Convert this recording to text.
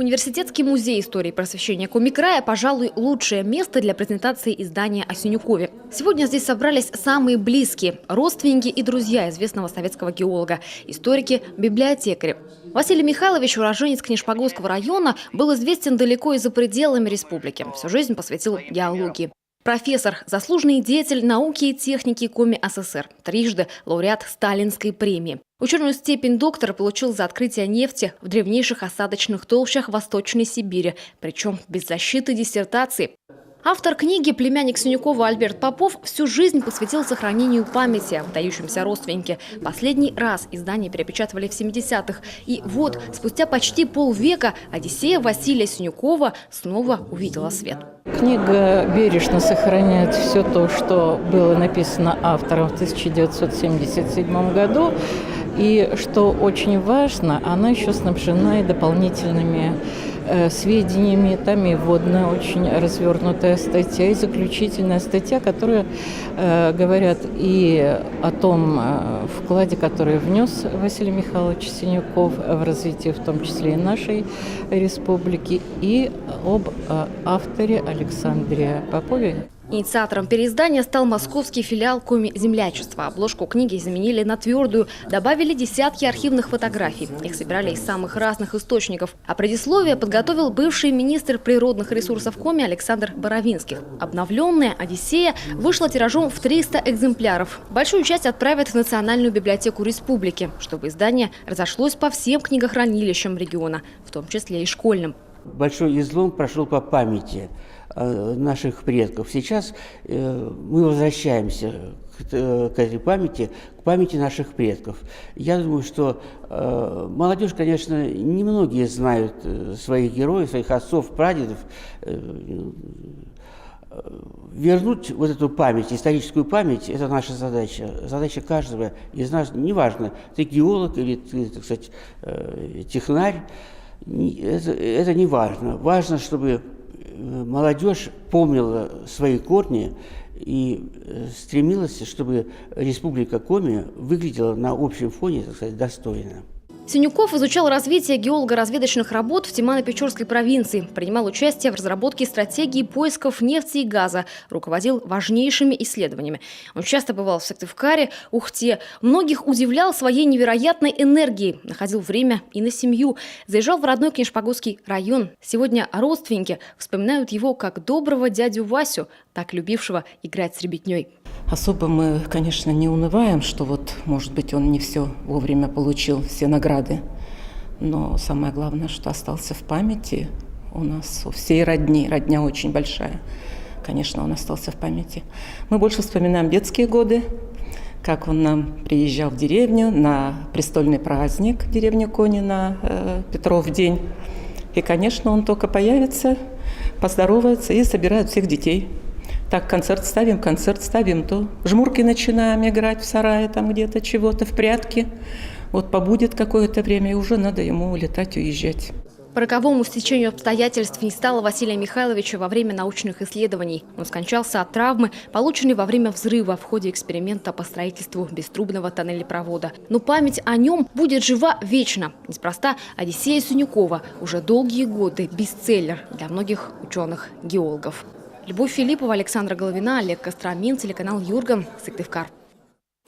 Университетский музей истории и просвещения Коми-края, пожалуй, лучшее место для презентации издания о Синюкове. Сегодня здесь собрались самые близкие – родственники и друзья известного советского геолога, историки, библиотекари. Василий Михайлович, уроженец Книжпогосского района, был известен далеко и за пределами республики. Всю жизнь посвятил геологии. Профессор, заслуженный деятель науки и техники Коми СССР, трижды лауреат Сталинской премии. Ученую степень доктора получил за открытие нефти в древнейших осадочных толщах Восточной Сибири, причем без защиты диссертации. Автор книги, племянник Синюкова Альберт Попов, всю жизнь посвятил сохранению памяти о выдающемся родственнике. Последний раз издание перепечатывали в 70-х. И вот, спустя почти полвека Одиссея Василия Синюкова снова увидела свет. Книга бережно сохраняет все то, что было написано автором в 1977 году. И что очень важно, она еще снабжена и дополнительными сведениями. Там и вводная очень развернутая статья, и заключительная статья, которые говорят и о том вкладе, который внес Василий Михайлович Синюков в развитие, в том числе и нашей республики, и об авторе Александре Попове. Инициатором переиздания стал московский филиал Коми-землячества. Обложку книги заменили на твердую, добавили десятки архивных фотографий. Их собирали из самых разных источников. А предисловие подготовил бывший министр природных ресурсов Коми Александр Боровинских. Обновленная «Одиссея» вышла тиражом в 300 экземпляров. Большую часть отправят в Национальную библиотеку республики, чтобы издание разошлось по всем книгохранилищам региона, в том числе и школьным. Большой излом прошел по памяти наших предков. Сейчас мы возвращаемся к этой памяти, к памяти наших предков. Я думаю, что молодежь, конечно, немногие знают своих героев, своих отцов, прадедов. Вернуть вот эту память, историческую память, это наша задача. Задача каждого из нас, неважно, ты геолог или ты, так сказать, технарь, это не важно. Важно, чтобы молодежь помнила свои корни и стремилась, чтобы Республика Коми выглядела на общем фоне, так сказать, достойно. Синюков изучал развитие геолого-разведочных работ в Тимано-Печорской провинции, принимал участие в разработке стратегии поисков нефти и газа, руководил важнейшими исследованиями. Он часто бывал в Сыктывкаре, Ухте, многих удивлял своей невероятной энергией, находил время и на семью, заезжал в родной Книжпогосский район. Сегодня родственники вспоминают его как доброго дядю Васю, так любившего играть с ребятней. Особо мы, конечно, не унываем, что вот, может быть, он не все вовремя получил, все награды. Но самое главное, что остался в памяти у нас, у всей родни. Родня очень большая. Конечно, он остался в памяти. Мы больше вспоминаем детские годы, как он нам приезжал в деревню на престольный праздник в деревню Кони на Петров день. И, конечно, он только появится, поздоровается и собирает всех детей. Так, концерт ставим, то жмурки начинаем играть в сарае, там где-то чего-то, в прятки. Вот побудет какое-то время, и уже надо ему улетать, уезжать. По роковому стечению обстоятельств не стало Василия Михайловича во время научных исследований. Он скончался от травмы, полученной во время взрыва в ходе эксперимента по строительству беструбного тоннелепровода. Но память о нем будет жива вечно. Неспроста Одиссея Синюкова уже долгие годы бестселлер для многих ученых-геологов. Любовь Филиппова, Александра Головина, Олег Костромин, телеканал Юрган, Сыктывкар.